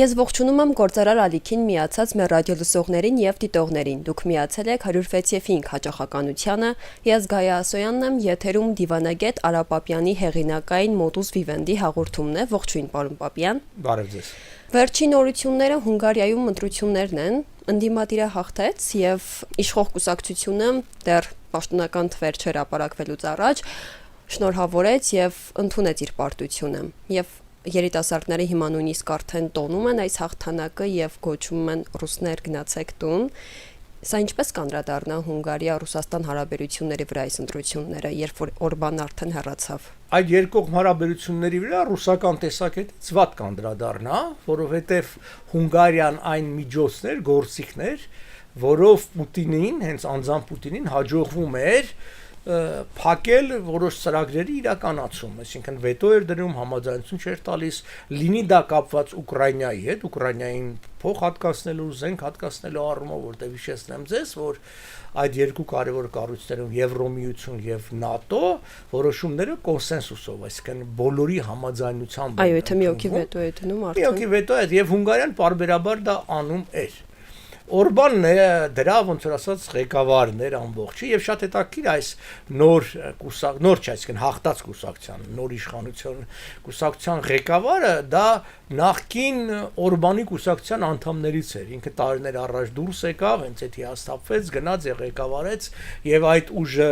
Ես ողջունում եմ գործարար ալիքին միացած մեր ռադիոլսողներին եւ դիտողներին։ Դուք միացել եք 106.5 հաճախականությանը։ Ես Գայա Ասոյանն եմ, եթերում դիվանագետ Արա Պապյանի հեղինակային Modus Vivendi հաղորդումն է։ Ողջույն, պարոն Պապյան։ Բարև ձեզ։ Վերջին օրությունները Հունգարիայում ընտրություններն են, ընդդիմադիրը հաղթեց եւ իշխող կուսակցությունը դեռ պաշտոնական թվեր չէր ապարակվելուց առաջ շնորհավորեց եւ ընդունեց իր պարտությունը։ Եվ երիտասարդները հիմա նույնիսկ արդեն տոնում են այս հաղթանակը եւ գոչում են ռուսներ գնացեք տուն։ Սա ինչպես կանդրադառնա Հունգարիա-Ռուսաստան հարաբերությունների վրա այս ընտրությունները, երբ որ Օրբանն արդեն հեռացավ։ Այդ երկկողմ հարաբերությունների վրա ռուսական տեսակետից վատ կանդրադառնա, որովհետեւ Հունգարիան այն միջոցներ, գործիքներ, որով Պուտինին, հենց անձամբ Պուտինին հաջողվում էր փակել որոշ ծրագրերի իրականացում, այսինքն վետո էր դնում, համաձայնություն չէր տալիս, լինի դա կապված Ուկրաինայի հետ, Ուկրաինային փող հատկացնելու, զենք հատկացնելու առումով, որտեղ հիշեցնեմ ձեզ, որ այդ երկու կարևոր կառույցներում Եվրոմիություն եւ ՆԱՏՕ որոշումները կոնսենսուսով, այսինքն բոլորի համաձայնությամբ։ Այո, եթե մի օքի վետո է դնում արդեն։ Մի օքի վետո է եւ Հունգարիան պարբերաբար դա անում էր։ Օրբանն է դրա ոնց որ ասած ղեկավարն էր ամբողջի եւ շատ հետաքրքիր այս նոր չէ, այսինքն հաղթած կուսակցության, նոր իշխանության կուսակցության ղեկավարը դա նախկին Օրբանի կուսակցության անդամներից էր, ինքը տարիներ առաջ դուրս եկավ, հենց այդ հիասթափվեց, գնաց եւ ղեկավարեց եւ այդ ուժը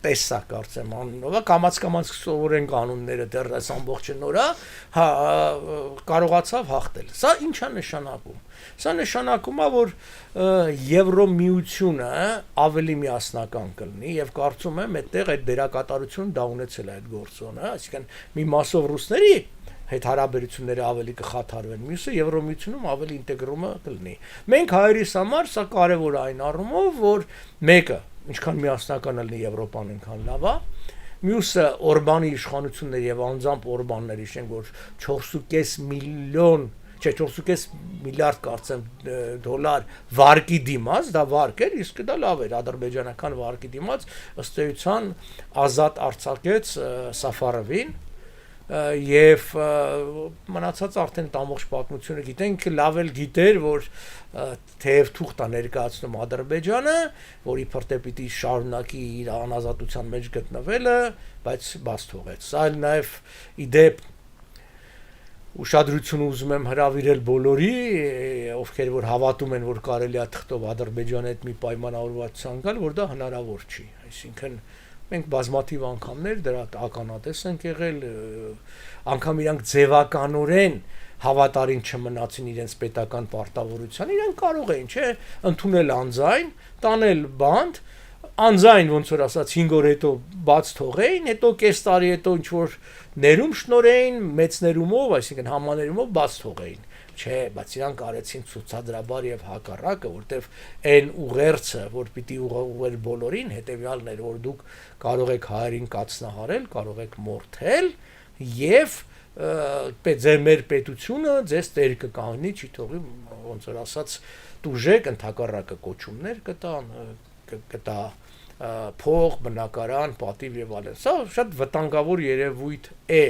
տեսա կարծեմ անունով կամաց սովորեն կանոնները դեռ այս ամբողջը նորա կարողացավ հաղթել։ Սա ի՞նչ է նշանակում։ Սա նշանակում է, որ Եվրոմիությունը ավելի միասնական կլինի եւ կարծում եմ այդտեղ այդ դերակատարություն դա ունեցել է այդ գործոնը, այսինքն մի մասով ռուսների հետ հարաբերությունները ավելի կխաթարվեն, մյուսը Եվրոմիությունում ավելի ինտեգրումը կլինի։ Մենք հայերիս համար սա կարևոր է այն առումով, որ մեկը ինչքան միասնական լինի Եվրոպան, այնքան լավ է։ Մյուսը Օրբանի իշխանությունները եւ անձամբ Օրբանները իշենք, որ 4.5 միլիոն 4.5 միլիարդ կարծեմ դոլար վարկի դիմաց, դա վարկ էր, իսկ դա լավ էր, ադրբեջանական վարկի դիմաց ըստ էության ազատ արձակեց Սաֆարովին եւ մնացած արդեն ամբողջ պատմությունը գիտենք, լավ էլ գիտեր, որ թեև թուղթ է ներկայացնում Ադրբեջանը, որ իբր թե պիտի շարունակի իր անազատության մեջ գտնվելը, բայց բաց թողեց։ Սա էլ նաեւ իդեպ ուշադրություն ուզում եմ հրավիրել բոլորի, ովքեր որ հավատում են, որ կարելի է թղթով Ադրբեջանի հետ մի պայմանավորվածության գալ, որ դա հնարավոր չի։ Այսինքն մենք բազմաթիվ անգամներ դրա ականատես ենք եղել, անգամ իրանք ձևականորեն հավատարին չմնացին իրենց պետական պարտավորության, իրենք կարող էին, չէ, ընդունել անձայն, տանել բանդ, անձայն ոնց որ ասած 5 օր հետո բաց թողեին, հետո կես տարի հետո ինչ որ ներում շնորհեին, մեծ ներումով, այսինքն համաներումով բաց թողեին։ Չէ, բայց իրանք արեցին ցուցադրաբար եւ հակառակը, որտեվ այն ուղերձը, որ պիտի ուղղեր բոլորին, հետեւյալն էր, որ դուք կարող եք հայերին կացնահարել, կարող եք մորթել եւ ձեր մեր պետությունը ձեզ տեր կկանգնի, չի թողի ոնց որ ասած դուժեք ընդհակառակը կոչումներ կտա փող, բնակարան, պատիվ եւ այլն։ Սա շատ վտանգավոր երևույթ է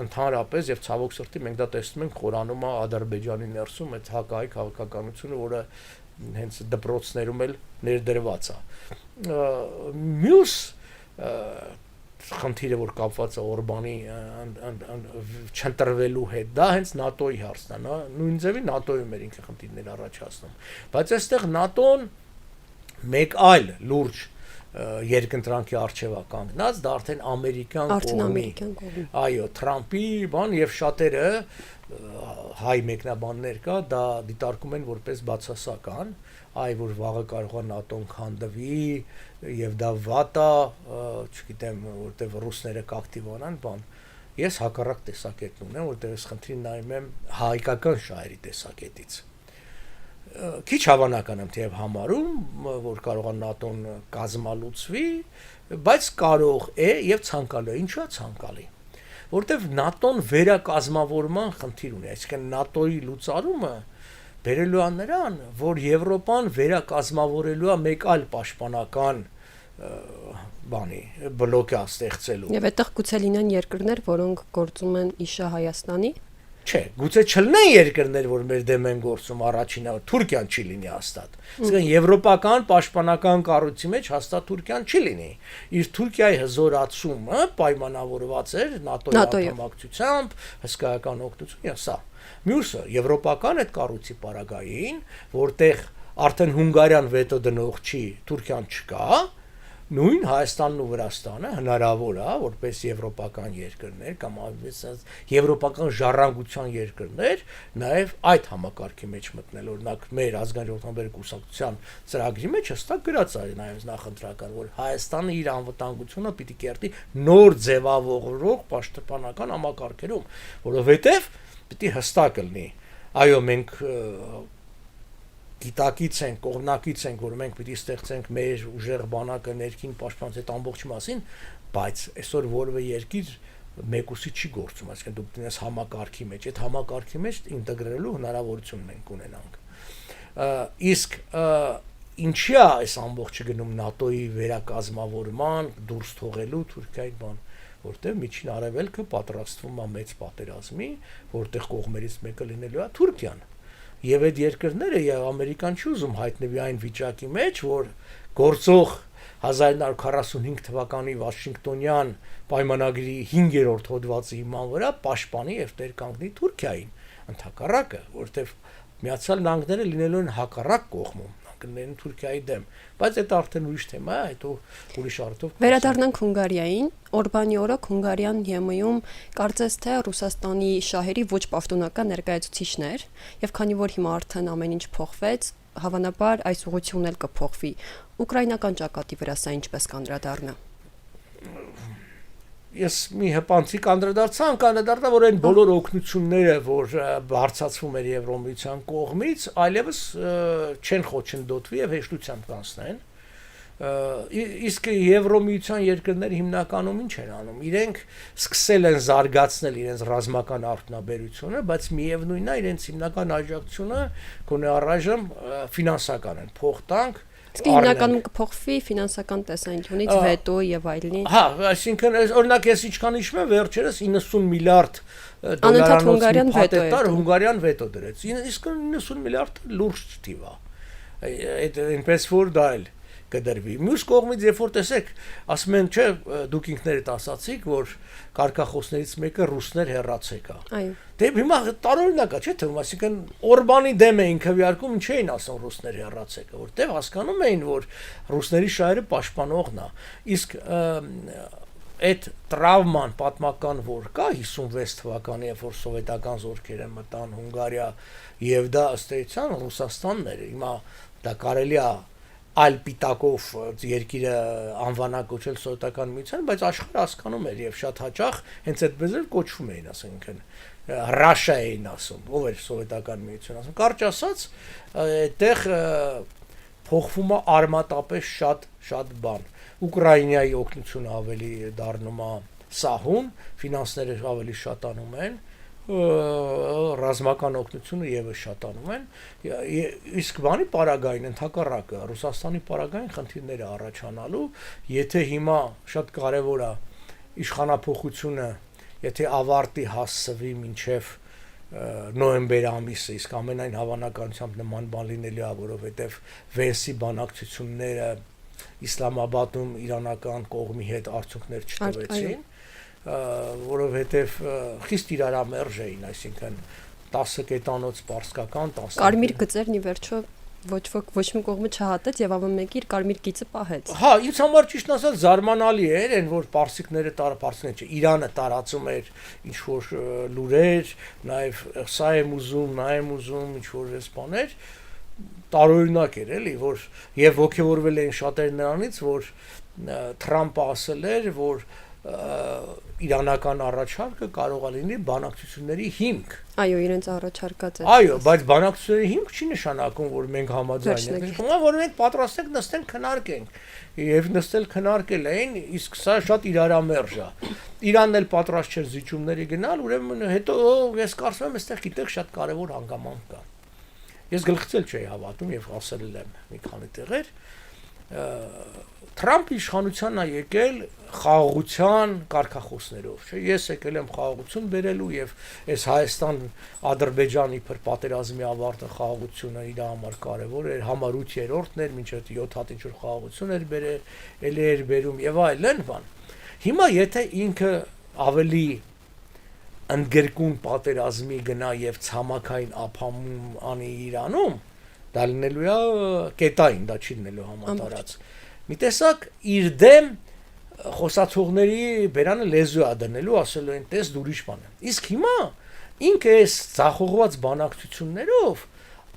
ընդհանրապես եւ ցավոք սրտի մենք դա տեսնում ենք խորանում է Ադրբեջանի ներսում այդ հակահայ քաղաքականությունը, որը հենց դպրոցներում էլ ներդրված է։ Մյուս խնդիրը, որ կապված է Օրբանի չընտրվելու հետ, դա հենց ՆԱՏՕ-ի հարցն է, նույն ձևի ՆԱՏՕ-ում էր ինքը խնդիրներ առաջացնում։ Բայց այստեղ ՆԱՏՕ-ն մեկ այլ լուրջ երկընտրանքի արժեվա կանգնած, դա արդեն ամերիկյան կողմի, այո, Թրամփի բան եւ շատերը հայ մեկնաբաններ կա, դա դիտարկում են որպես բացասական, այ որ վաղը կարող է ՆԱՏՕ-ն քանդվի եւ դա վատ է, չգիտեմ, որտեվ ռուսները կակտիվանան, բան։ Ես հակառակ տեսակետն ունեմ, որտեղ ես խնդրին նայում եմ հայկական շահերի տեսակետից։ Քիչ հավանական եմ թեև համարում, որ կարող է ՆԱՏՕ-ն կազմալուծվի, բայց կարող է եւ ցանկալի է, ինչու է ցանկալի, որտեվ ՆԱՏՕ-ն վերակազմավորման խնդիր ունի, այսինքն ՆԱՏՕ-ի լուծարումը բերելու է նրան, որ Եվրոպան վերակազմավորելու է մեկ այլ պաշտպանական բանի բլոկ է ստեղծելու։ Եվ այդտեղ գուցե լինեն երկրներ, որոնք գործում են իշա Հայաստանի։ Չէ, գուցե չլինեն երկրներ, որ մեր դեմ են գործում, առաջինը Թուրքիան չի լինի հաստատ։ Իսկ եվրոպական պաշտպանական կառույցի մեջ հաստատ Թուրքիան չի լինի։ Իր Թուրքիայի հզորացումը պայմանավորված էր ՆԱՏՕ-ի անդամակցությամբ, հսկայական օգնություն, սա։ Մյուսը եվրոպական այդ կառույցի պարագային, որտեղ արդեն Հունգարիան վետո դնող չի, Թուրքիան չկա, նույն Հայաստանն ու Վրաստանը հնարավոր է, որպես եվրոպական երկրներ կամ եվրոպական ժառանգության երկրներ, նաև այդ համակարգի մեջ մտնել, օրինակ մեր ազգային ժողովրդական կուսակցության ծրագրի մեջ հստակ գրած է նաև նախընտրական, որ Հայաստանը իր անվտանգությունը պիտի կերտի նոր ձևավորող պաշտպանական համակարգերում, որովհետև պիտի հստակ լինի։ Այո, մենք գիտակից ենք, կողմնակից ենք, որ մենք պիտի ստեղծենք մեր ուժեղ բանակը ներքին պաշտպանության այդ ամբողջ մասին, բայց այսօր որևէ երկիր մեկուսի չի գործում, այսինքն դուք դնես համակարգի մեջ, այդ համակարգի մեջ ինտեգրելու հնարավորություն մենք ունենանք։ Իսկ ինչի է այս ամբողջը գնում ՆԱՏՕ-ի վերակազմավորման, դուրս թողելու Թուրքիայի բան, որտեղ միջին արևելքը պատրաստվում է մեծ պատերազմի, որտեղ կողմերից մեկը լինելու է Թուրքիան։ Եվ այդ երկրները եւ Ամերիկան չի ուզում հայտնվի այն վիճակի մեջ, որ գործող 1945 թվականի Վաշինգտոնյան պայմանագրի 5-րդ հոդվածի հիման վրա պաշտպանի եւ ներկանգնի Թուրքիային, ընդհակառակը, որտեղ Միացյալ Նահանգները լինելու են հակառակ կողմում, կլինեն Թուրքիայի դեմ, բայց դա արդեն ուրիշ թեմա է, հետո ուրիշ առիթով։ Վերադառնանք Հունգարիային, Օրբանի օրոք Հունգարիան ԵՄ-ում կարծես թե Ռուսաստանի շահերի ոչ պաշտոնական ներկայացուցիչներ, եւ քանի որ հիմա արդեն ամեն ինչ փոխվեց, հավանաբար այս ուղղությունն էլ կփոխվի։ Ուկրաինական ճակատի վրա սա ինչպես կանդրադառնա։ Ես մի հպանցիկ անդրադարձա, որ այն բոլոր օգնությունները, որ բարձրացվում էր Եվրոմիության կողմից, այլևս չեն խոչընդոտվի եւ հեշտությամբ կանցնեն։ Իսկ Եվրոմիության երկրները հիմնականում ինչ են անում։ Իրենք սկսել են զարգացնել իրենց ռազմական արդյունաբերությունը, բայց միևնույնն է իրենց հիմնական աջակցությունը գոնե առայժմ ֆինանսական են, փոխտանք։ Իսկ հիմնականում կփոխվի ֆինանսական տեսանկյունից վետո եւ այլնի։ Հա, այսինքն օրինակ ես ինչքան հիշում եմ վերջերս 90 միլիարդ դոլարանոց փաթեթար Հունգարիան վետո դրեց։ Իսկ 90 միլիարդ լուրջ թիվ է։ Այդ այնպես որ դա էլ կդրվի։ Մյուս կողմից երբ որ տեսեք, ասում են, չէ, դուք ինքներդ ասացիք, որ կարգախոսներից մեկը ռուսներ հեռացեք է։ Այո։ Դե հիմա տարօրինակ է, չէ՞ թե, այսինքն Օրբանի դեմ էին քվեարկում, ինչ էին ասում ռուսներ հեռացեք, որտեղ հասկանում էին, որ ռուսների շահերը պաշտպանողն է։ Իսկ այդ տրավման պատմական որ կա 56 թվականի, երբ որ սովետական զորքերը մտան Հունգարիա եւ դա ըստ էության Ռուսաստանն էր։ Հիմա դա կարելի է այլ պիտակով երկիրը անվանակոչել սովետական միության, բայց աշխարհը հասկանում էր եւ շատ հաճախ հենց այդպես էլ կոչվում էին, ասենք, Ռաշիա էին ասում, ով էր սովետական միություն ասում։ Կարճ ասած, այդտեղ փոխվում է արմատապես շատ բան։ Ուկրաինայի օգնությունը ավելի դառնում է սահուն, ֆինանսները ավելի շատանում են, ռազմական օգնությունը եւս շատանում են, իսկ բանի պարագային ընդհակառակը Ռուսաստանի պարագային խնդիրները առաջանալու, եթե հիմա շատ կարեւոր է իշխանապողությունը, եթե ավարտի հասցվի մինչեւ նոյեմբեր ամիսը, իսկ ամենայն հավանականությամբ նման բան լինելու է, որովհետեւ Վենսի բանակցությունները Իսլամաբադում իրանական կողմի հետ արդյունքներ չտվեցին, որովհետև խիստ իրարամերժ էին, այսինքն 10 կետանոց պարսկական 10 կարմիր գծերն ի վերջո ոչ մի կողմը չհատեց եւ ամեն մեկը իր կարմիր գիծը պահեց։ Հա, ինձ համար ճիշտ ասած զարմանալի էր, այն որ պարսիկները չէ, Իրանը տարածում էր ինչ որ լուրեր, նաեւ սա եմ ուզում, նա եմ ուզում, ինչ որ բաներ, տարօրինակ էր էլի, որ եւ ողջորվել էին շատեր նրանից, որ Թրամփը ասել էր, որ իրանական առաջարկը կարող է լինի բանակցությունների հիմք։ Այո, իրենց առաջարկած է։ Այո, բայց բանակցությունների հիմք չի նշանակում, որ մենք համաձայն ենք։ Որ մենք պատրաստ ենք նստենք քննարկենք։ Եվ նստել քննարկել էին, իսկ սա շատ իրարամերժ է։ Իրանն էլ պատրաստ չէր զիջումների գնալ, ուրեմն հետո ես կարծում եմ, այստեղ գիտեք շատ կարևոր հանգամանք կա։ Ես գլխից էլ չէի հավատում եւ ասել եմ մի քանի տեղեր, Թրամփ իշխանությանն է եկել խաղաղության կարգախոսներով, չէ՞։ Ես եկել եմ խաղաղություն բերելու եւ այս Հայաստան-Ադրբեջան իբր պատերազմի ավարտը խաղաղությունը իր համար կարեւոր էր, համար 8-րդն էր, մինչև 7 հատ ինչ-որ խաղաղություն էր բերել, ելի էր բերում եւ այլն բան։ Հիմա եթե ինքը ավելի ընդգրկուն պատերազմի գնա եւ ցամաքային ափամում անի Իրանում, դա լինելու է կետային, դա չի լինելու համատարած։ Մի տեսակ իր դեմ խոսացողների բերանը լեզու է դնելու, ասելու են տես դու ուրիշ բան ես։ Իսկ հիմա ինքը այս ցախողված բանակցություններով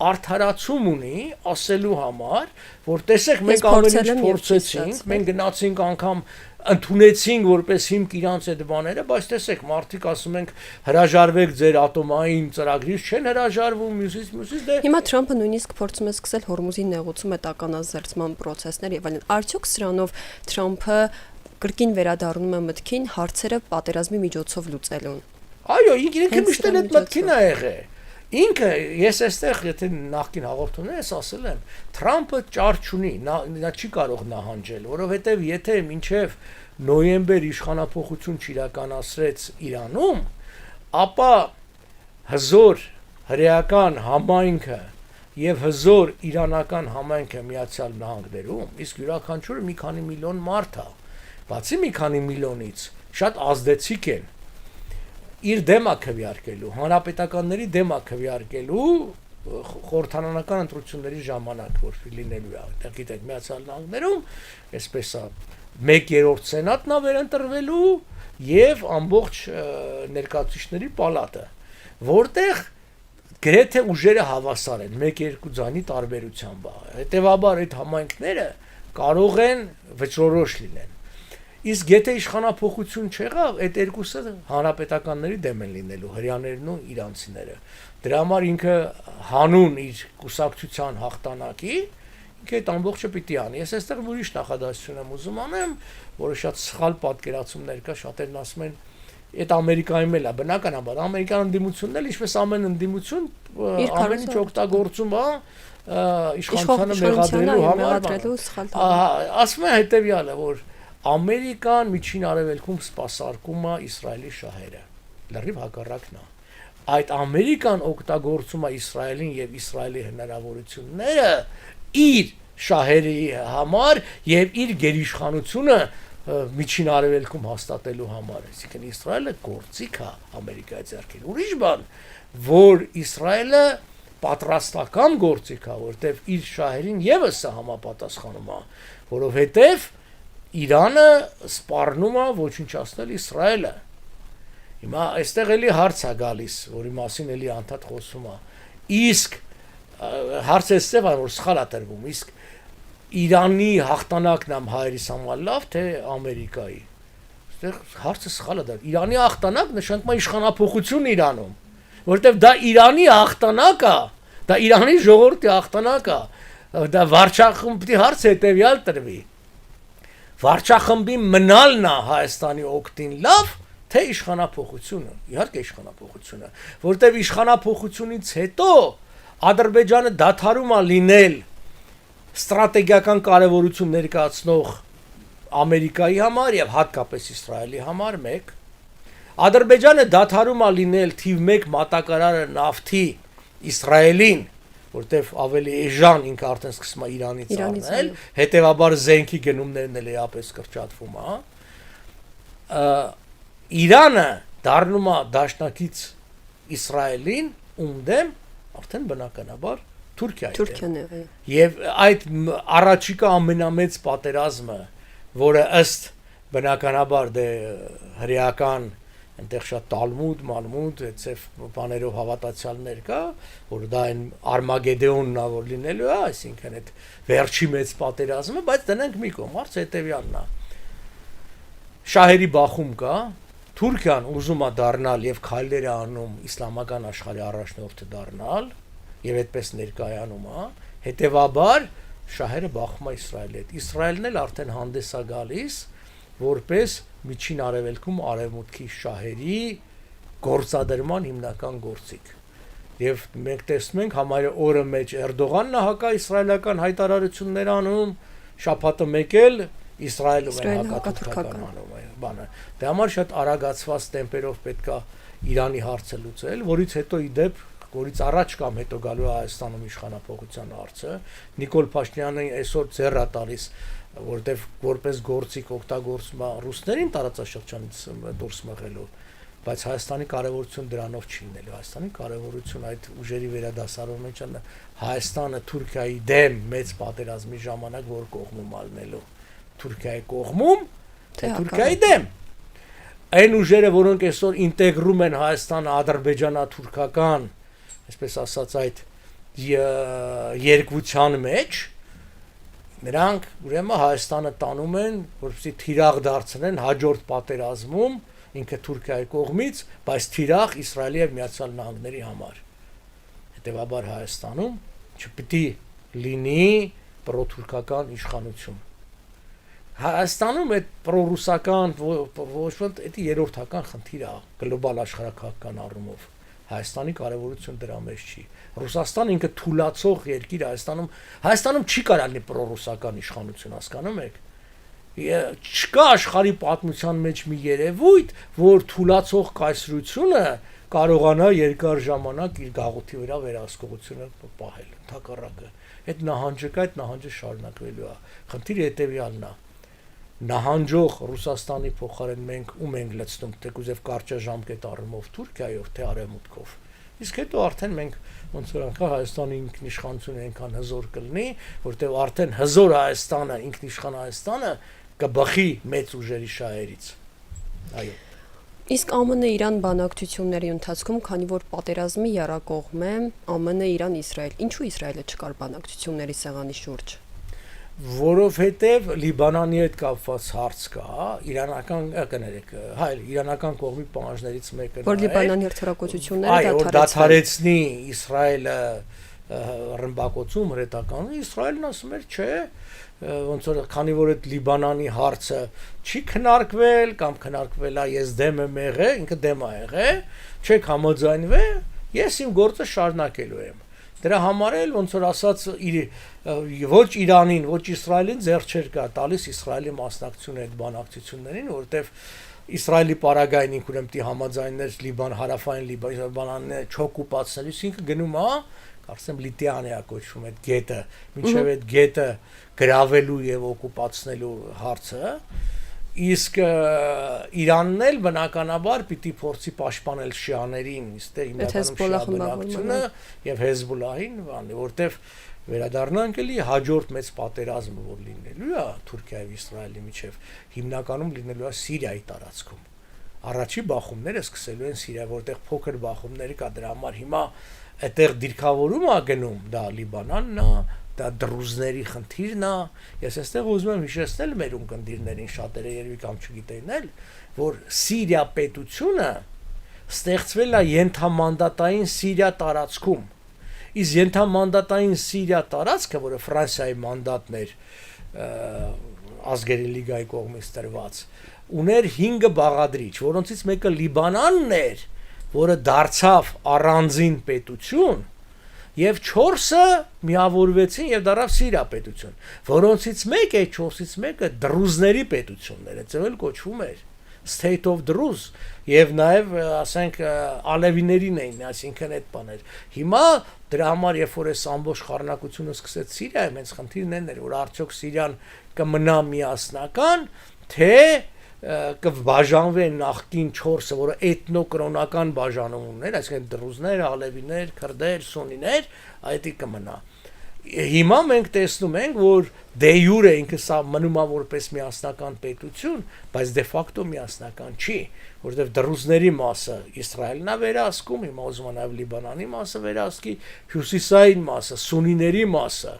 արդարացում ունի ասելու համար, որ տեսեք մենք ամեն ինչ փորձեցինք, մենք գնացինք անգամ ընդունեցինք որպես հիմք իրանց այդ բաները, բայց տեսեք մարդիկ ասում ենք հրաժարվեք ձեր ատոմային ծրագրից, չեն հրաժարվում, մյուսից դե Հիմա Թրամփը նույնիսկ փորձում է սկսել Հորմուզի նեղուցում հետականազերծման process-ներ եւ այլն։ Արդյոք սրանով Թրամփը կրկին վերադառնում է մտքին հարցերը պատերազմի միջոցով լուծելուն։ Այո, ինքը միշտ էլ այդ մտքին է եղել։ Ինքը ես այստեղ եթե նախկին հաղորդումներս ասել եմ, Թրամփը ճար չունի, նա չի կարող նահանջել, որովհետև եթե մինչև նոյեմբեր իշխանափոխություն չիրականացրեց Իրանում, ապա հզոր հրեական համայնքը եւ հզոր իրանական համայնքը Միացյալ Նահանգներում, իսկ յուրաքանչյուրը մի քանի միլիոն մարդ է, բացի մի քանի միլիոնից, շատ ազդեցիկ են իր դեմ է քվեարկելու, հանրապետականների դեմ է քվեարկելու խորհրդարանական ընտրությունների ժամանակ, որ լինելու է, այդտեղ գիտեք Միացյալ Նահանգներում, այսպես է 1/3 սենատն է վերընտրվելու եւ ամբողջ ներկայացուցիչների պալատը, որտեղ գրեթե ուժերը հավասար են, 1-2 ձայնի տարբերությամբ է։ Հետևաբար այդ համայնքները կարող են վճռորոշ լինեն։ Իսկ եթե իշխանափոխություն չեղավ, այդ երկուսը հանրապետականների դեմ են լինելու, հрьяաներն ու իրանցիները։ Դրա համար ինքը հանուն իր կուսակցության հաղթանակի, ինքը այդ ամբողջը պիտի անի։ Ես այստեղ ուրիշ նախադասություն եմ ուզում անեմ, որը շատ սխալ պատկերացումներ կա, շատերն ասում են, այդ Ամերիկայում էլ է, բնականաբար, ամերիկյան ընդդիմությունն էլ ինչպես ամեն ընդդիմություն ամեն ինչ օգտագործում է իշխանությանը մեղադրելու համար։ Ասում են հետեւյալը, որ Ամերիկան միջին արևելքում սպասարկում է Իսրայելի շահերը, լրիվ հակառակն է։ Այդ Ամերիկան օգտագործում է Իսրայելին եւ Իսրայելի հնարավորությունները իր շահերի համար եւ իր գերիշխանությունը միջին արևելքում հաստատելու համար։ Այսինքն Իսրայելը գործիք է Ամերիկայի ձեռքին։ Ուրիշ բան, որ Իսրայելը պատրաստական գործիք է, որտեղ իր շահերին եւս սա համապատասխանում է, որովհետեւ Իրանը սպառնում է ոչնչացնել Իսրայելը։ Հիմա այստեղ էլի հարց է գալիս, որի մասին էլի անդադ խոսում է։ Իսկ հարցը այստեղ է, որ սխալ է տրվում, իսկ Իրանի հաղթանակն ամ հայերիս համար լավ, թե Ամերիկայի։ Այստեղ հարցը սխալ է դա։ Իրանի հաղթանակ նշանակում է իշխանափոխություն Իրանում, որովհետև դա Իրանի հաղթանակ է, դա Իրանի ժողովրդի հաղթանակ է։ Դա վարչախմբի հարց հետևյալ տրվի։ Վարչախմբի մնալն է Հայաստանի օգտին լավ, թե իշխանափոխությունը, իհարկե իշխանափոխությունը, որտեղ իշխանափոխությունից հետո Ադրբեջանը դադարում է լինել ստրատեգիական կարևորություն ներկայացնող Ամերիկայի համար եւ հատկապես Իսրայելի համար 1, Ադրբեջանը դադարում է լինել թիվ 1 մատակարարը նավթի Իսրայելին, որտեվ ավելի էժան ինքը արդեն սկսում է Իրանից առնել, հետևաբար զենքի գնումներն էլ էապես կրճատվում է։ Իրանը դառնում է դաշնակից Իսրայելին, ում դեմ արդեն բնականաբար Թուրքիան է։ Եվ այդ առաջիկա ամենամեծ պատերազմը, որը ըստ բնականաբար դե հրեական այնտեղ շատ Տալմուդ, այդպես բաներով հավատացյալներ կա, որ դա այն Արմագեդոնն է, որ լինելու է, այսինքն այդ վերջի մեծ պատերազմը, բայց դնենք մի կողմ, հարցը հետևյալն է։ Շահերի բախում կա, Թուրքիան ուզում է դառնալ եւ քայլեր է անում իսլամական աշխարհի առաջնորդը դառնալ եւ այդպես ներկայանում է, հետեւաբար շահերը բախում է Իսրայելի հետ։ Իսրայելն էլ արդեն հանդես է գալիս որպես միջին արևելքում արևմուտքի շահերի գործադրման հիմնական գործիք։ Եվ մենք տեսնում ենք համարյա օրը մեջ Էրդողանն է հակա իսրայելական հայտարարություններ անում, շաբաթը մեկ էլ Իսրայելում են հակաթուրքական անում այն բանը։ Դե համար շատ արագացված տեմպերով պետքա Իրանի հարցը լուծել, որից հետո իդեպ, որից առաջ կամ հետո գալու է Հայաստանում իշխանապողության հարցը, Նիկոլ Փաշինյանը այսօր ձեռ է տալիս, որտեվ որպես գործիք օգտագործում է ռուսներին տարածաշրջանից դուրս մղելու, բայց Հայաստանի կարևորություն դրանով չի լինելու։ Հայաստանի կարևորություն այդ ուժերի վերադասարողության Հայաստանը Թուրքիայի դեմ մեծ պատերազմի ժամանակ որ կողմում ալնելու, Թուրքիայի կողմում, թե Թուրքիայի դեմ։ Այն ուժերը, որոնք այսօր ինտեգրում են Հայաստանը ադրբեջանա-թուրքական, այսպես ասած այդ երկվության մեջ, նրանք ուրեմն Հայաստանը տանում են, որպեսզի թիրախ դարձնեն հաջորդ պատերազմում ինքը Թուրքիայի կողմից, բայց թիրախ Իսրայելի եւ Միացյալ Նահանգների համար։ Հետևաբար Հայաստանում չպիտի լինի պրոթուրքական իշխանություն։ Հայաստանում այդ պրոռուսական ոչ ոք դա երրորդական խնդիր է գլոբալ աշխարհակահաղական առումով։ Հայաստանի կարևորություն դրա մեջ չի։ Ռուսաստանը ինքը թուլացող երկիր Հայաստանում չի կարող լինի պրոռուսական իշխանություն, հասկանում եք։ Չկա աշխարհի պատմության մեջ մի երևույթ, որ թուլացող կայսրությունը կարողանա երկար ժամանակ իր գաղութի վրա վերահսկողությունը պահել։ Ընդհակառակը, այդ նահանջը շարունակվելու է։ Խնդիրը հետևյալն է։ Նահանջող Ռուսաստանի փոխարեն մենք ում ենք լցնում, թեկուզև կարճաժամկետ առումով Թուրքիայով, թե արևմուտքով։ Իսկ հետո արդեն մենք ոնց որ անգամ Հայաստանի ինքնիշխանությունը այնքան հզոր կլինի, որտեղ արդեն հզոր Հայաստանը, ինքնիշխան Հայաստանը կբխի մեծ ուժերի շահերից։ Այո։ Իսկ ԱՄՆ-Իրան բանակցությունների ընթացքում, քանի որ պատերազմի եռակողմ է ԱՄՆ-Իրան-Իսրայել, ինչու Իսրայելը չկար բանակցությունների սեղանի շուրջ։ Որովհետև Լիբանանի հետ կապված հարց կա, իրանական կողմի պահանջներից մեկը որ Լիբանանի հրթիռակոծությունները դադարեցնի Իսրայելը ռմբակոծում հրետականը, Իսրայելն ասում էր, չէ, ոնց որ քանի որ այդ Լիբանանի հարցը չի քննարկվել կամ քննարկվել է, ես դեմ եմ եղել, ինքը դեմ է եղել, չեք համաձայնվել, ես իմ գործը շարունակելու եմ։ Դրա համար էլ ոնց որ ասած ոչ Իրանին, ոչ Իսրայելին ձեռ չէր գա տալիս Իսրայելի մասնակցությունը այդ բանակցություններին, որովհետև Իսրայելի պարագային ինքն ուրեմն պիտի համաձայններ հարավային Լիբանանը չօկուպացնելուց ինքը գնում է, կարծեմ Լիտիանիա կոչվում այդ գետը, մինչև այդ գետը գրավելու եւ օկուպացնելու հարցը, իսկ Իրանն էլ բնականաբար պիտի փորձի պաշտպանել շիաներին, իստեղ հիմնականում բնակչությունը եւ Հեզբոլահին, որտեվ վերադառնանք էլի հաջորդ մեծ պատերազմը որ լինելու է Թուրքիայի եւ Իսրայելի միջև, հիմնականում լինելու է Սիրիայի տարածքում։ Առաջի բախումները սկսելու են Սիրիա, որտեղ փոքր բախումներ կա, դրա համար հիմա այդտեղ դիրքավորում է գնում, դա Լիբանանն է, դա դրուզների խնդիրն է։ Ես այստեղ ուզում եմ հիշեցնել մեր ունկնդիրներին, շատերը երևի կամ չգիտեն էլ, որ Սիրիա պետությունը ստեղծվել է ենթամանդատային Սիրիա տարածքում։ Իսկ ենթամանդատային Սիրիա տարածքը, որը Ֆրանսիայի մանդատն էր ազգերի լիգայի կողմից տրված, ուներ 5 բաղադրիչ, որոնցից մեկը Լիբանանն էր, որը դարձավ առանձին պետություն, եւ 4-ը միավորվեցին եւ դարավ Սիրիա պետություն, որոնցից մեկը 4-ից մեկը դրուզների պետություններ է, ծվել կոչվում էր State of Druze եւ նաեւ ասենք ալևիներին էին, այսինքն այդ բաներ։ Հիմա դրա համար երբ որ այս ամբողջ խառնակությունը սկսեց Սիրիայում, հենց խնդիրն էր, որ արդյոք Սիրիան կմնա միասնական, թե կբաժանվեն նախկին 4-ը, որը էթնոկրոնական բաժանում ուներ, այսինքն դրուզներ, ալևիներ, քրդեր, սունիներ, այդի կմնա։ Հիմա մենք տեսնում ենք, որ դե յուրե ինքը սա մնում է որպես միասնական պետություն, բայց դե ֆակտո միասնական չի, որովհետև դրուզների մասը Իսրայելն է վերահսկում, հիմա ուզում է նաև Լիբանանի մասը վերահսկի, հյուսիսային մասը, սունիների մասը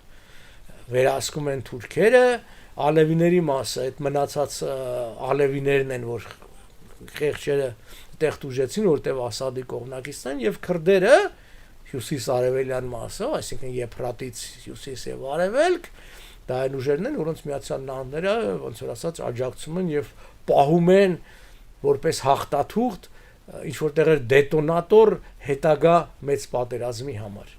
վերահսկում են թուրքերը, ալևիների մասը, այդ մնացած ալևիներն են, որ խեղճերը տեղ դուժեցին, որտեղ Ասադի կողմնակիցն են, եւ քրդերը հյուսիս-արևելյան մասը, այսինքն Եփրատից հյուսիս եւ արևելք, դա այն ուժերն են, որոնց Միացյալ Նահանգները, ոնց որ ասած, աջակցում են եւ պահում են որպես հաղթաթուղթ, ինչ որտեղ դետոնատոր հետագա մեծ պատերազմի համար։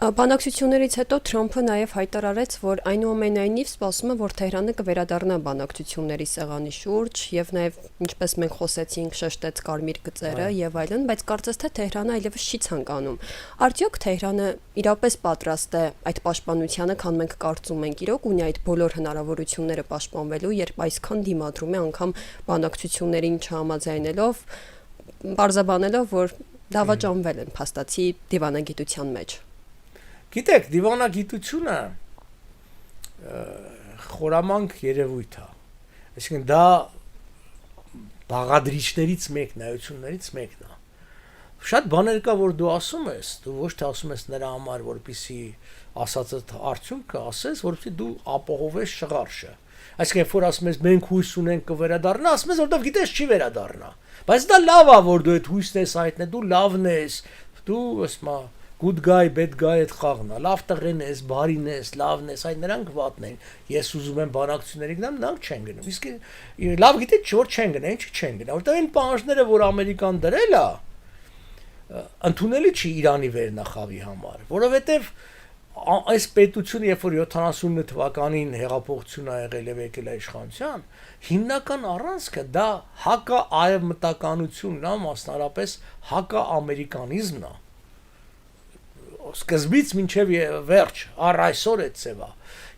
Բանակցություններից հետո Թրամփը նաև հայտարարեց, որ այնուամենայնիվ սպասում է, որ Թեհրանը կվերադառնա բանակցությունների սեղանի շուրջ եւ նաև ինչպես մենք խոսեցինք, շեշտեց կարմիր գծերը եւ այլն, բայց կարծես թե Թեհրանը այլևս չի ցանկանում։ Արդյոք Թեհրանը իրապես պատրաստ է այդ պաշտպանությանը, քան մենք կարծում ենք, իրոք ունի այդ բոլոր հնարավորությունները պաշտպանվելու, երբ այսքան դիմադրում է անգամ բանակցություններին չհամաձայնելով, բարձաբանելով, որ դավաճանվել են փաստացի դիվանագիտության մեջ։ Գիտեք, դիվանագիտությունը խորամանկ երևույթ է։ Այսինքն դա բաղադրիչներից մեկն է, այություններից մեկն է։ Շատ բաներ կա, որ դու ասում ես, դու ոչ թե ասում ես նրա համար, որպեսզի ասածդ արդյունքը ասես, որպեսզի դու ապահովես շղարշը։ Այսինքն, երբ որ ասում ես մենք հույս ունենք կվերադառնա, ասում ես, որովհետև գիտես չի վերադառնա։ Բայց դա լավ է, որ դու այդ հույսն ես հայտնել, դու լավն ես, դու ասма good guy, bad guy այդ խաղն է, լավ տղեն ես, բարին ես, լավն ես, այդ նրանք վատն են։ Ես ուզում եմ բանակցությունների գնամ, նրանք չեն գնում։ Իսկ լավ գիտեք, չէ՞ որ չեն գնա, ինչի չեն գնա, որտեղ այն պահանջները, որ Ամերիկան դրել է, ընդունելի չի Իրանի վերնախավի համար, որովհետև այս պետությունը, երբ որ 79 թվականին հեղափոխություն ա եղել եւ եկել է իշխանության, հիմնական առանցքը դա հակաարևմտականությունն է, մասնարարպես հակաամերիկանիզմն է։ Սկզբից մինչև վերջ, առ այսօր է ծևա։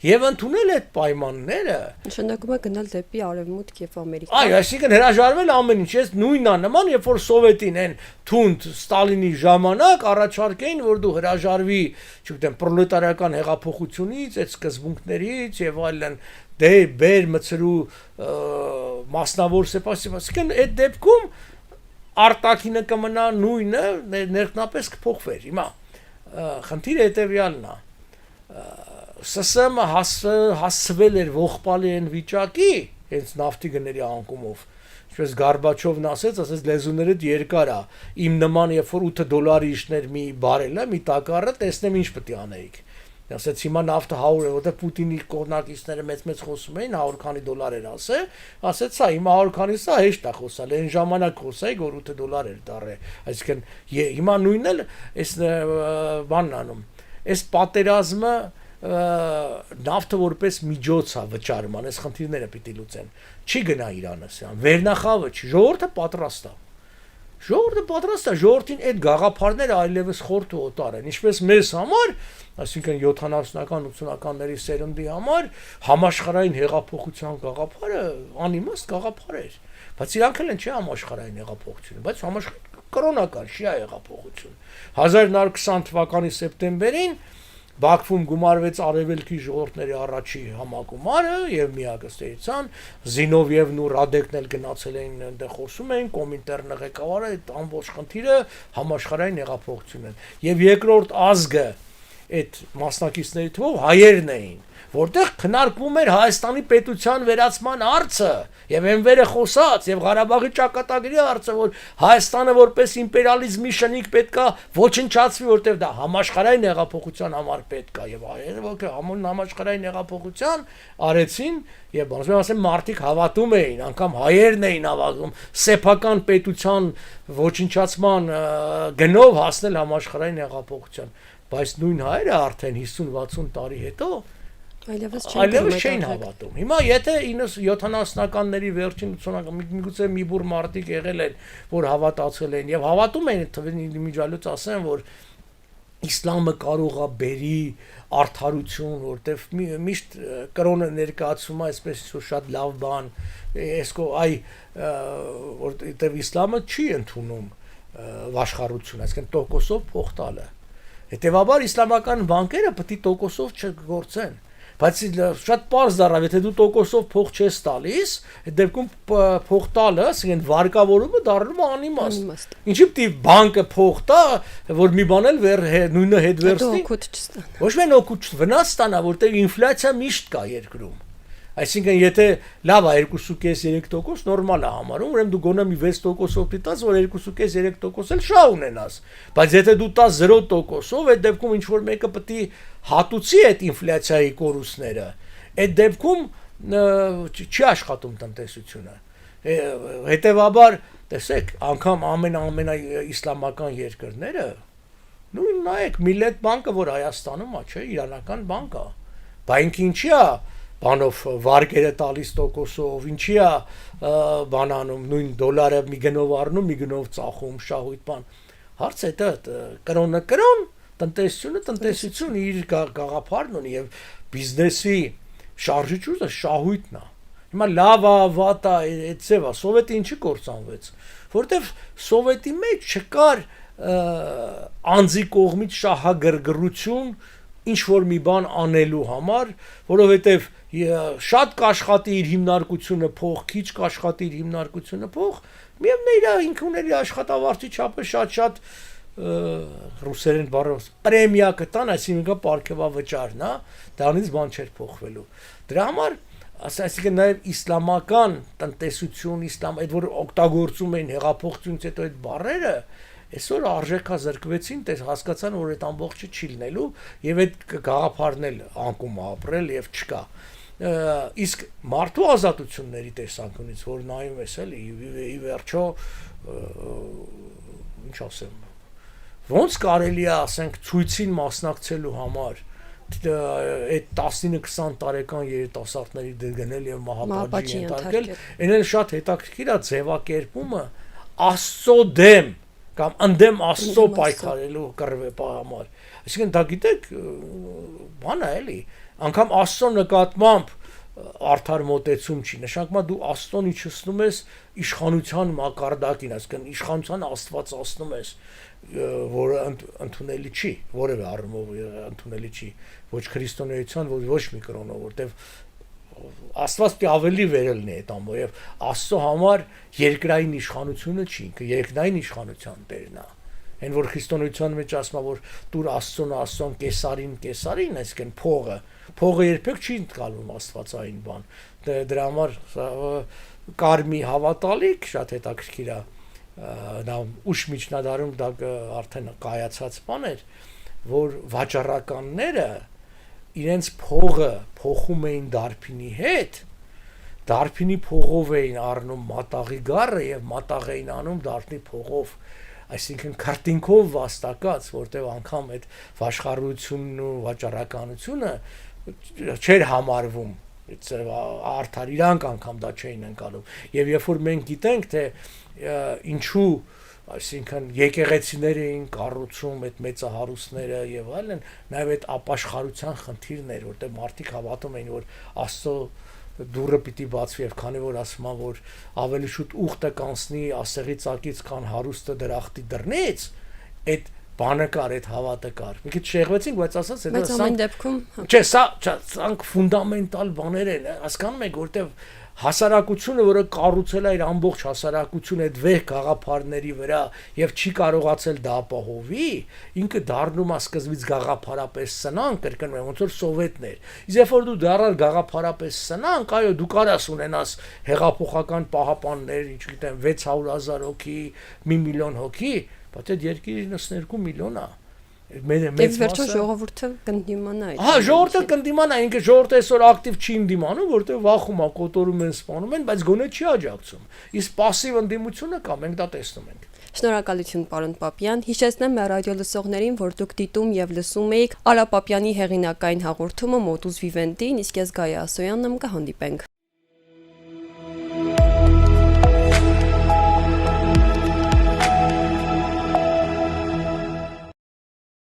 Եվ ընդունել այդ պայմանները նշանակում է գնալ դեպի Արևմուտք եւ Ամերիկա։ Այո, այսինքն հրաժարվել ամեն ինչ, ես նույնն է նման, երբ որ սովետին են թունդ Ստալինի ժամանակ առաջարկեին, որ դու հրաժարվի, չգիտեմ, պրոլետարիական հեղափոխությունից, այդ սկզբունքներից եւ այլն, դե բեր մցրու մասնավոր սեպասիվ, այսինքն այդ դեպքում արտաքինը կմնա նույնը, ներքնապես կփոխվեր։ Հիմա խնդիրը հետեւյալն է։ ՍՍՄ հասցվել էր ողբալի են վիճակի, հենց նավթի գների անկումով, ինչպես Գորբաչովն ասեց լեզուներդ երկար է, իմ նման երբ որ $8 իջներ մի բարելը, մի տակառը, տեսնեմ ինչ պետք է անեիք։ Ասեց հիմա նավթը 100 է, որտեղ Պուտինի կողմնակիցները մեծ խոսում էին, 100 քանի դոլար էր ասեց, սա հիմա 100 քանիսը հեշտ է խոսալ, այն ժամանակ խոսայի, որ $8 էր դառը։ Այսինքն հիմա նույնն էլ այս բանն անում։ Այս պատերազմը նավթը որպես միջոց է վճարման, այս խնդիրները պիտի լուծեն։ Չի գնա Իրանը սյան, վերնախավը չի, ժողովուրդը պատրաստ է։ Ժողովուրդը պատրաստ է, ժողովրդին այդ գաղափարները այլևս խորթ ու օտար են, ինչպես մեզ համար, այսինքն 70-ական, 80-ականների սերնդի համար համաշխարհային հեղափոխության գաղափարը անիմաստ գաղափար էր, բայց իրանք էլ են չի համաշխարհային հեղափոխություն, բայց կրոնական շիա հեղափոխություն։ 1920 թվականի սեպտեմբերին Բաքվում գումարվեց Արևելքի ժողովուրդների առաջի համագումարը եւ միակը ստեղծան Զինովիևն ու Ռադեկն էլ գնացել էին այնտեղ խոսում էին Կոմինտերնը ղեկավարը այդ ամբողջ խնդիրը համաշխարհային հեղափոխություն են եւ երկրորդ ազգը այդ մասնակիցների թվով հայերն էին որտեղ քննարկվում էր Հայաստանի պետության վերացման հարցը եւ Էնվերը խոսած եւ Ղարաբաղի ճակատագրի հարցը որ Հայաստանը որպես իմպերիալիզմի շնիկ պետքա ոչնչացվի որտեղ դա համաշխարհային հեղափոխության համար պետքա եւ հայերը որ համաշխարհային հեղափոխության արեցին եւ բանալով ասեմ մարտիկ հավատում էին անգամ հայերն էին հավատում սեփական պետության ոչնչացման գնով հասնել համաշխարհային հեղափոխության բայց նույն հայերը արդեն 50-60 տարի հետո այլևս չէին հավատում։ Հիմա եթե 70-ականների վերջին 80-ական միգուցե մի բուր մարտիկ եղել են, որ հավատացել են եւ հավատում են միջալուց ասեն, որ իսլամը կարող է բերի արդարություն, որտեվ միշտ կրոնը ներկայացում է այսպես որ շատ լավ բան, այսքո այ որտեվ իսլամը չի ընդունում աշխարհություն, այսինքն տոկոսով փող տալը։ Հետևաբար իսլամական բանկերը պետք է տոկոսով չգործեն։ Բայց շատ པարզ դառավ, եթե դու տոկոսով փող չես տալիս, այդ դեպքում փող տալը, ասենք վարկավորումը դառնում է անիմաստ։ Ինչի՞ պիտի բանկը փող տա, որ մի բան էլ նույնը հետ վերցնի։ Ոչ միայն օգուտ վնաս ստանա, որտեղ ինֆլյացիա միշտ կա երկրում։ Այսինքն եթե լավ է 2.5-3% նորմալ է համարում, ուրեմն դու գոնե մի 6%-ով դիտած, որ 2.5-3% էլ շահ ունենաս։ Բայց եթե դու տաս 0%-ով, այդ դեպքում ինչ որ մեկը պետք է հատուցի այդ ինֆլյացիայի կորուստները։ Այդ դեպքում չի աշխատում տնտեսությունը։ Հետևաբար, տեսեք, անգամ ամենաիսլամական երկրները Նույն նայեք Millet բանկը, որ Հայաստանում է, չէ, իրանական բանկ է։ Բայց ինչի է բանով վարկերը տալիս տոկոսով, ինչի է բանանում նույն դոլարը մի գնով առնում, մի գնով ծախում, շահույթ բան։ Հարցը դա կրոնը կրոն, տնտեսությունը տնտեսություն իր գաղափարն ունի եւ բիզնեսի շարժիչը շահույթն է։ Հիմա լավ է, վատ է, այդ ձևը սովետը ինչի կործանվեց, որտեվ սովետի մեջ չկար անձի կողմից շահագրգռություն ինչ որ մի բան անելու համար, որովհետև շատ կաշխատի իր հիմնարկությունը փող, քիչ կաշխատի իր հիմնարկությունը փող, միևնույն իր ինքը ուներ իր աշխատավարձի չափը շատ ռուսերեն բառով պրեմիա կտան, այսինքն պարգևավճարն է, դրանից բան չէր փոխվելու։ Դրա համար այսինքն նաև իսլամական տնտեսություն, այդ որ օգտագործում էին հեղափոխությունից հետո այդ բառերը, այսօր արժեքազրկվեցին, հասկացան, որ այդ ամբողջը չի լինելու եւ այդ գաղափարն էլ անկում ապրել եւ չկա։ Իսկ մարդու ազատությունների տեսանկյունից, որ նայում ես էլի, ի վերջո ինչ ասեմ, ոնց կարելի է, ասենք, ցույցին մասնակցելու համար այդ 19-20 տարեկան երիտասարդների դգնել եւ մահապատժի ենթարկել, այն էլ շատ հետաքրքիր է ձևակերպումը Աստծո դեմ կամ ընդդեմ Աստծո պայքարելու կռվեպա համար։ Այսինքն դա գիտեք, բան է էլի, անգամ Աստծո նկատմամբ արդար մոտեցում չի, նշանակում է դու Աստծուն իջեցնում ես իշխանության մակարդակին, այսինքն իշխանության աստվածացնում ես, որը ընդունելի չի, որևէ առումով ընդունելի չի, ոչ քրիստոնեության, ոչ մի կրոնով, որտեվ Աստված պիտի ավելի վերելնի այդ ամբողջ եւ Աստծո համար երկրային իշխանությունը չի, ինքը երկրային իշխանության տերն է։ Այն որ քրիստոնեության մեջ ասում է, որ դուր Աստծոն, Աստծոն կեսարին, այսինքն փողը երբեք չի ընկալվում աստվածային բան։ Դրա համար կար մի հավատալիք, շատ հետաքրքիր է, դա ուշ միջնադարում դա արդեն կայացած բան էր, որ վաճառականները իրենց փողը փոխում էին դարբինի հետ, դարբինի փողով էին առնում մատաղի գառը եւ մատաղ էին անում դարբինի փողով, այսինքն քարտինքով վաստակած, որտեղ անգամ այդ վաշխառությունն ու վաճառականությունը չէր համարվում, արդար իրանք անգամ դա չէին ընկալում, եւ երբ որ մենք գիտենք, թե ինչու այսինքն եկեղեցիներ էին կառուցում այդ մեծահարուստները եւ այլն, նաեւ այդ ապաշխարության խնդիրն էր, որտեղ մարդիկ հավատում էին, որ Աստծո դուրը պիտի բացվի եւ քանի որ ասում են, որ ավելի շուտ ուխտը կանցնի ասեղի ծակից, քան հարուստը դրախտի դռնից, այդ բանը կար, այդ հավատը կար։ Մի քիչ շեղվեցինք, բայց ասած հետո Բայց ամեն դեպքում չէ, սա ֆունդամենտալ բաներ են, հասկանում եք, որտեղ հասարակությունը, որը կառուցել է իր ամբողջ հասարակությունը այդ վեհ գաղափարների վրա եւ չի կարողացել դա ապահովի, ինքը դառնում է սկզբից գաղափարապես սնանկ, կրկնում եմ, ոնց որ սովետներ։ Իսկ երբ որ դու դառար գաղափարապես սնանկ, այո, դու կարաս ունենաս հեղափոխական պահապաններ, ինչ գիտեմ, 600,000 հոգի, 1 միլիոն հոգի, բայց այդ երկիրը 92 միլիոն է։ Մեծ վերջո ժողովուրդը կընդդիմանա այդ։ Հա, ժողովուրդը կընդդիմանա, ինքը ժողովուրդը այսօր ակտիվ չի ընդդիմանում, որտեղ վախում է, կոտորում են, սպանում են, բայց գոնե չի աջակցում։ Իսկ пассив ընդդիմությունը կա, մենք դա տեսնում ենք։ Շնորհակալություն, պարոն Պապյան։ Հիշեցնեմ մեր ռադիո լսողներին, որ դուք դիտում եւ լսում եք Արա Պապյանի հեղինակային հաղորդումը Modus Vivendi-ին, իսկ ես Գայա Ասոյանն եմ, կհանդիպենք։